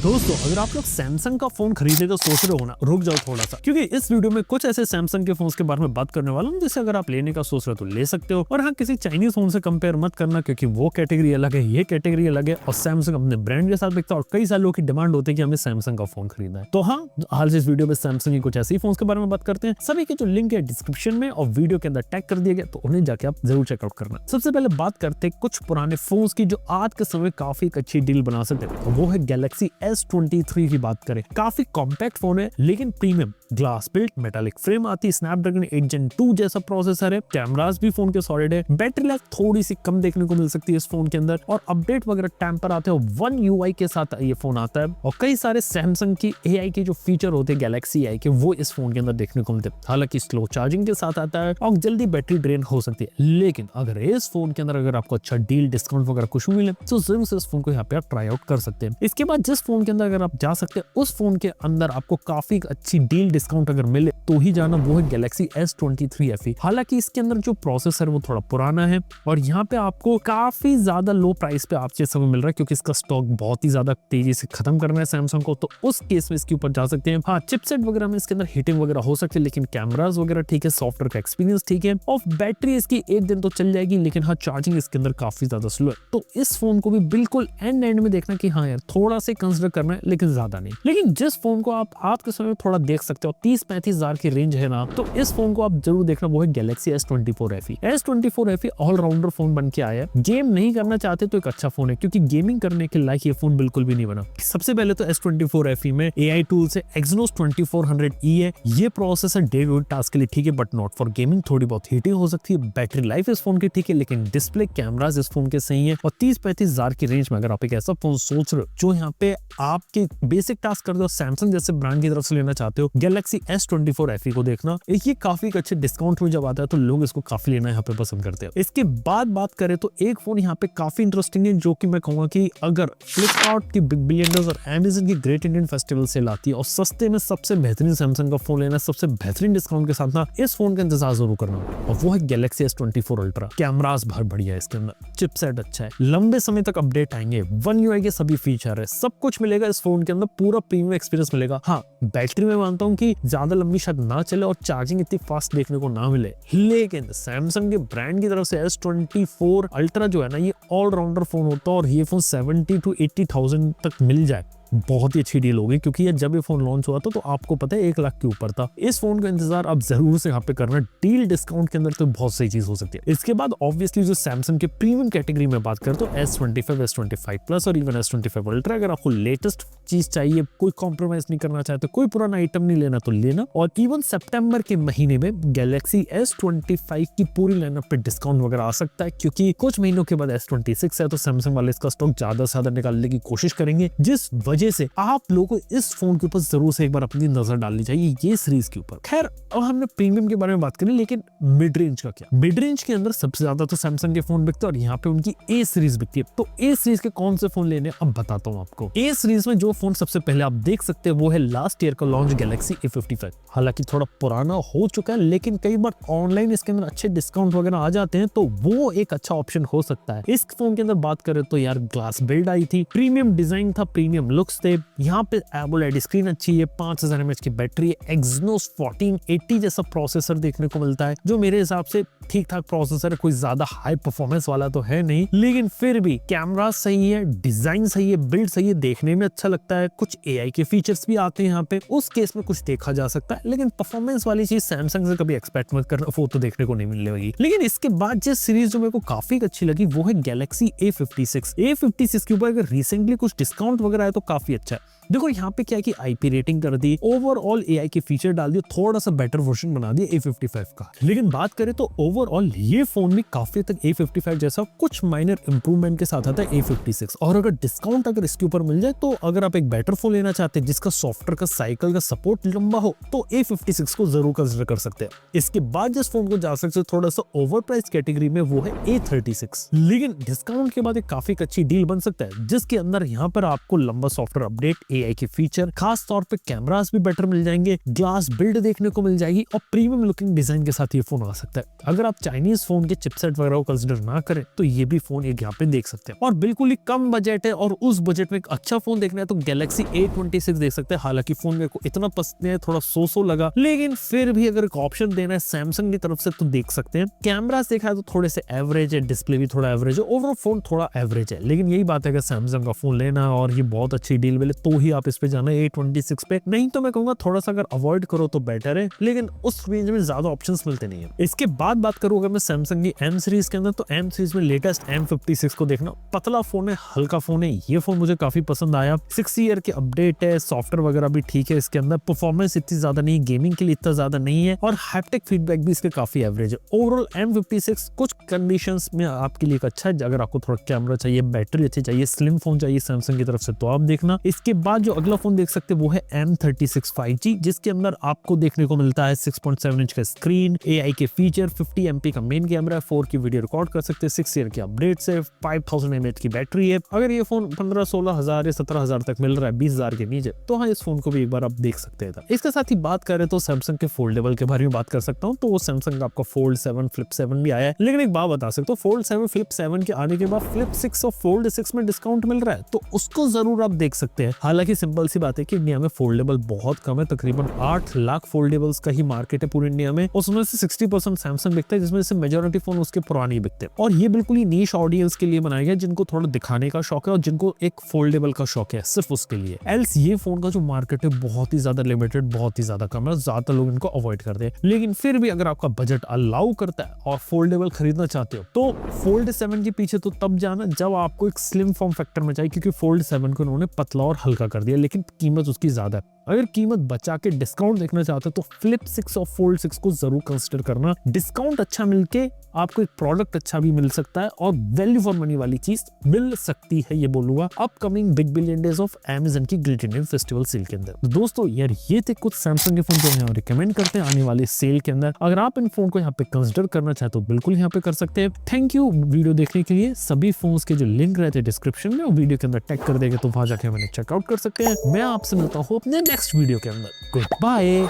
दोस्तों अगर आप लोग सैमसंग का फोन खरीदने का सोच रहे हो ना, रुक जाओ थोड़ा सा, क्योंकि इस वीडियो में कुछ ऐसे सैमसंग के फोन्स के बारे में बात करने वाला हूँ जिसे अगर आप लेने का सोच रहे हो तो ले सकते हो। और हाँ, किसी चाइनीज फोन से कंपेयर मत करना, क्योंकि वो कैटेगरी अलग है, ये कैटेगरी अलग है। और सैमसंग अपने ब्रांड के साथ बिकता है और कई सारे लोगों की डिमांड होती है कि हमें सैमसंग का फोन खरीदना है। तो हाँ, हाल से इस वीडियो में सैमसंग की कुछ ऐसे फोन के बारे में बात करते हैं। सभी के जो लिंक है डिस्क्रिप्शन में और वीडियो के अंदर टैग कर दिया गया, तो उन्हें जाके आप जरूर चेकआउट करना। सबसे पहले बात करते हैं कुछ पुराने फोन्स की जो आज के समय काफी एक अच्छी डील बना सकते हैं। वो है गैलेक्सी S23 की बात करें। काफी कॉम्पैक्ट फोन है लेकिन premium, glass built metallic frame आती, स्नैपड्रैगन 8 Gen 2 जैसा प्रोसेसर है, कैमरास भी फोन के सॉलिड है, बैटरी लाइफ थोड़ी सी कम देखने को मिल सकती है इस फोन के अंदर, और अपडेट वगैरह टाइम पर आते हैं। One UI के साथ ये फोन आता है और कई सारे सैमसंग की AI के जो फीचर होते हैं गैलेक्सी AI के, वो इस फोन के अंदर देखने को मिलते हैं। हालांकि स्लो चार्जिंग के साथ आता है और जल्दी बैटरी ड्रेन हो सकती है, लेकिन अगर इस फोन के अंदर अगर आपको अच्छा डील डिस्काउंट वगैरह कुछ मिले तो जरूर से इस फोन को यहाँ पे आप ट्राई आउट कर सकते हैं। इसके बाद जिस फोन के अंदर अगर आप जा सकते हैं, उस फोन के अंदर आपको काफी अच्छी डील डिस्काउंट अगर मिले तो ही जाना, वो है गैलेक्सी S23 FE। हालांकि इसके अंदर जो प्रोसेसर है वो थोड़ा पुराना है और यहाँ पे आपको काफी ज्यादा लो प्राइस पे आपसे समय मिल रहा है, क्योंकि इसका स्टॉक बहुत ही ज्यादा तेजी से खत्म करना है सैमसंग को। तो उस केस में इसके ऊपर जा सकते हैं। हाँ, चिपसेट वगैरह में इसके अंदर हीटिंग वगैरह हो सकती है, लेकिन कैमरास वगैरह ठीक है, सॉफ्टवेयर का एक्सपीरियंस ठीक है, और बैटरी इसकी एक दिन तो चल जाएगी, लेकिन हाँ, चार्जिंग इसके अंदर काफी ज्यादा स्लो है। तो इस फोन को भी बिल्कुल एंड में देखना कि हाँ यार, थोड़ा सा कंसिडर करना है, लेकिन ज्यादा नहीं। लेकिन जिस फोन को आप आज के समय में थोड़ा देख सकते हो, 30-35 हजार की रेंज है ना, तो इस फोन को आप जरूर देखना, वो है Galaxy S24 FE। S24 FE all rounder phone बन के आया है। गेम नहीं करना चाहते तो एक अच्छा फोन है, क्योंकि गेमिंग करने के लायक ये फोन बिल्कुल भी नहीं बना। सबसे पहले तो S24 FE में AI टूल्स है, Exynos 2400E है। ये प्रोसेसर डे टू टास्क के लिए ठीक है, बट नॉट फॉर गेमिंग। थोड़ी बहुत हीटिंग हो सकती है। बैटरी लाइफ इस फोन की ठीक है, लेकिन डिस्प्ले कैमरास इस फोन के सही है। और 30-35 हजार की रेंज में अगर आप एक ऐसा फोन सोच रहे हो जो यहाँ पे आपके बेसिक टास्क कर दो, सैमसंग जैसे ब्रांड की तरफ से लेना चाहते हो, गैलेक्सी S24 FE को देखना। ये काफी अच्छे डिस्काउंट में जब आता है तो लोग इसको काफी लेना यहाँ पे पसंद करते हैं। इसके बाद बात करें तो एक फोन यहाँ पे काफी इंटरेस्टिंग है, जो कि मैं कहूंगा कि अगर फ्लिपकार्ट की बिग बिलियन डेज और Amazon की ग्रेट इंडियन फेस्टिवल सेल आती है और सस्ते में सबसे बेहतरीन सैमसंग का फोन लेना, सबसे बेहतरीन डिस्काउंट के साथ ना, इस फोन का इंतजार जरूर करना, और वो है गैलेक्सी S24 अल्ट्रा। कैमरास बहुत बढ़िया है इसके अंदर, चिपसेट अच्छा है, लंबे समय तक अपडेट आएंगे, One UI के सभी फीचर है, सब कुछ मिलेगा इस फोन के अंदर, पूरा प्रीमियम एक्सपीरियंस मिलेगा। हाँ, बैटरी में मानता हूँ कि ज्यादा लंबी शायद ना चले और चार्जिंग इतनी फास्ट देखने को ना मिले, लेकिन सैमसंग के ब्रांड की तरफ से S24 अल्ट्रा जो है ना, ये ऑलराउंडर फोन होता है, और ये फोन 70 to 80,000 तक मिल जाए बहुत ही अच्छी डील होगी, क्योंकि ये जब ये फोन लॉन्च हुआ था तो आपको पता है 1 लाख के ऊपर था। इस फोन का इंतजार आप जरूर से यहाँ पे करना, डील डिस्काउंट के अंदर तो बहुत सही चीज हो सकती है। इसके बाद ऑब्वियसली जो सैमसंग के प्रीमियम कैटेगरी में बात करें तो S25, S25 प्लस और इवन S25 अल्ट्रा। अगर आपको लेटेस्ट चीज चाहिए, कोई कॉम्प्रोमाइज नहीं करना चाहते, कोई पुराना आइटम नहीं लेना तो लेना। और इवन सितंबर के महीने में गैलेक्सी S25 की पूरी लाइनअप पे डिस्काउंट वगैरह आ सकता है, क्योंकि कुछ महीनों के बाद S26 है, तो सैमसंग वाले इसका स्टॉक ज्यादा से ज्यादा निकालने की कोशिश करेंगे, जिस जैसे आप लोगों को इस फोन के ऊपर जरूर से एक बार अपनी नजर डालनी चाहिए, ये सीरीज के ऊपर। खैर, अब हमने प्रीमियम के बारे में बात करी, लेकिन मिड रेंज का क्या? मिड रेंज के अंदर सबसे ज्यादा तो सैमसंग के फोन बिकते हैं, और यहाँ पे उनकी A सीरीज बिकती है। तो A सीरीज के कौन से फोन लेने, अब बताता हूँ आपको। A सीरीज में जो फोन सबसे पहले आप देख सकते हैं वो है लास्ट ईयर का लॉन्च गैलेक्सी A55। हालांकि थोड़ा पुराना हो चुका है, लेकिन कई बार ऑनलाइन इसके अंदर अच्छे डिस्काउंट वगैरह आ जाते हैं, तो वो एक अच्छा ऑप्शन हो सकता है। इस फोन के अंदर बात करें तो यार, ग्लास बिल्ड आई थी, प्रीमियम डिजाइन था, प्रीमियम लुक्स थे, यहाँ पे एमोलेड स्क्रीन अच्छी है, 5000 mAh की बैटरी है, Exynos 1480 जैसा प्रोसेसर देखने को मिलता है, जो मेरे हिसाब से ठीक ठाक प्रोसेसर है, कोई ज्यादा हाई परफॉर्मेंस वाला तो है नहीं, लेकिन फिर भी कैमरा सही है, डिजाइन सही है, बिल्ड सही है, देखने में अच्छा लगता है। कुछ AI के फीचर्स भी आते हैं यहाँ पे, उस केस में कुछ देखा जा सकता है, लेकिन परफॉर्मेंस वाली चीज सैमसंग से कभी एक्सपेक्ट मत करना, वो तो देखने को नहीं मिलेगी। लेकिन इसके बाद जिस सीरीज जो मेरे को काफी अच्छी लगी वो है गैलेक्सी A56। A56 के ऊपर अगर रिसेंटली कुछ डिस्काउंट वगैरह आया तो काफी अच्छा है। देखो यहाँ पे क्या है कि IP रेटिंग कर दी, ओवरऑल AI के फीचर डाल दिए, थोड़ा सा बेटर वर्जन बना दिया A55 का। लेकिन बात करें तो ओवरऑल ये फोन भी काफी तक A55 जैसा कुछ माइनर इंप्रूवमेंट के साथ आता है A56। और अगर डिस्काउंट अगर इसके ऊपर मिल जाए, तो अगर आप एक बेटर फोन लेना चाहते हैं जिसका सॉफ्टवेयर का साइकिल का सपोर्ट लंबा हो, तो A56 को जरूर कंसिडर कर सकते हैं। इसके बाद जिस फोन को जा सकते हैं थोड़ा सा ओवर प्राइस कैटेगरी में, वो है A36। लेकिन डिस्काउंट के बाद एक काफी अच्छी डील बन सकता है, जिसके अंदर यहाँ पर आपको लंबा सॉफ्टवेयर सॉफ्टवेयर अपडेट, AI के फीचर, खास तौर पे कैमरास भी बेटर मिल जाएंगे, ग्लास बिल्ड देखने को मिल जाएगी और प्रीमियम लुकिंग डिजाइन के साथ ये फोन आ सकता है। अगर आप चाइनीज फोन के चिपसेट वगैरह को कंसिडर ना करें तो ये भी फोन एक यहाँ पे देख सकते हैं। और बिल्कुल ही कम बजट है और उस बजट में एक अच्छा फोन देखना है तो गैलेक्सी A26 देख सकते हैं। हालांकि फोन मेरे को इतना पसंद है, थोड़ा सो लगा, लेकिन फिर भी अगर एक ऑप्शन देना है सैमसंग की तरफ से तो देख सकते हैं। कैमरा देखा है तो थोड़े से एवरेज है, डिस्प्ले भी थोड़ा एवरेज है, ओवरऑल फोन थोड़ा एवरेज है। लेकिन यही बात है कि सैमसंग का फोन लेना और ये बहुत अच्छी डील मिले तो ही आप इस पे जाना A26 पे, नहीं तो मैं कहूंगा थोड़ा सा अगर अवॉइड करो तो बेटर है। लेकिन उस रेंज में ज्यादा ऑप्शंस मिलते नहीं है। इसके बाद बात करूं अगर मैं सैमसंग की M सीरीज के अंदर, तो M सीरीज में लेटेस्ट M56 को देखना। पतला फोन है, हल्का फोन है, ये फोन मुझे काफी पसंद आया। 6 ईयर के अपडेट है, सॉफ्टवेयर वगैरह भी ठीक है इसके अंदर, परफॉर्मेंस इतनी ज्यादा नहीं, गेमिंग के लिए इतना ज्यादा नहीं है और हैप्टिक फीडबैक भी इसके काफी एवरेज है। ओवरऑल M56 कुछ कंडीशंस में आपके लिए अच्छा है। अगर आपको थोड़ा कैमरा चाहिए, बैटरी अच्छी चाहिए, स्लिम फोन चाहिए सैमसंग की तरफ से तो आप देखना। इसके बाद जो अगला फोन देख सकते हैं वो है M36 5G, जिसके अंदर आपको देखने को मिलता है 6.7 इंच का स्क्रीन, AI के फीचर, 50 MP का main camera, 4K video record कर सकते हैं, 6 ईयर के अपडेट से, 5000 mAh की बैटरी है। अगर ये फोन 15-16 हजार या 17 हजार तक मिल रहा है 20 हजार के नीचे तो हाँ, इस फोन को भी एक बार आप देख सकते हैं। इसके साथ ही बात करें तो सैमसंग के फोल्डेबल के बारे में बात कर सकता हूँ। तो वो सैमसंग का आपका फोल्ड 7 फ्लिप 7 भी आया है। लेकिन एक बात बता सकता हूँ, फोल्ड 7 फ्लिप 7 के आने के बाद फ्लिप 6 और फोल्ड 6 में डिस्काउंट मिल रहा है तो उसको जरूर आप देख सकते हैं। हालांकि सिंपल सी बात है कि इंडिया में फोल्डेबल बहुत कम है, तकरीबन 8 लाख फोल्डेबल्स का ही मार्केट है पूरे इंडिया में। उसमें से 60% सैमसंग बिकता है, जिसमें से मेजॉरिटी फोन उसके पुराने ही बिकते हैं। और ये बिल्कुल ही नीश ऑडियंस के लिए बनाया गया, जिनको थोड़ा दिखाने का शौक है और जिनको एक फोल्डेबल का शौक है, सिर्फ उसके लिए। एल्स ये फोन का जो मार्केट है बहुत ही ज्यादा लिमिटेड, बहुत ही ज्यादा कम है, ज्यादा लोग इनको अवॉइड करते हैं। लेकिन फिर भी अगर आपका बजट अलाउ करता है और फोल्डेबल खरीदना चाहते हो तो फोल्ड 7 के पीछे तो तब जाना जब आपको एक स्लिम फॉर्म फैक्टर में चाहिए, क्योंकि फोल्ड 7 को उन्होंने पतला और हल्का कर दिया, लेकिन कीमत उसकी ज्यादा है। अगर कीमत बचा के डिस्काउंट देखना चाहते हो तो फ्लिप 6 और फोल्ड 6 को जरूर कंसिडर करना। डिस्काउंट अच्छा मिलके आपको एक प्रोडक्ट अच्छा भी मिल सकता है और वैल्यू फॉर मनी वाली चीज मिल सकती है, ये बोलूंगा upcoming big billion days of Amazon की ग्रेट इंडियन फेस्टिवल सेल के अंदर। दोस्तों यार, ये थे कुछ सैमसंग के फोन जो हम रिकमेंड करते हैं आने वाले सेल के अंदर। अगर आप इन फोन को यहाँ पे कंसिडर करना चाहते हो बिल्कुल यहाँ पे कर सकते हैं। थैंक यू वीडियो देखने के लिए। सभी फोन्स के जो लिंक रहते हैं डिस्क्रिप्शन में और वीडियो के अंदर टैग कर देंगे तो वहां जाके मैंने चेकआउट कर सकते हैं। मैं आपसे मिलता हूँ अपने नेक्स्ट वीडियो के अंदर। Good bye.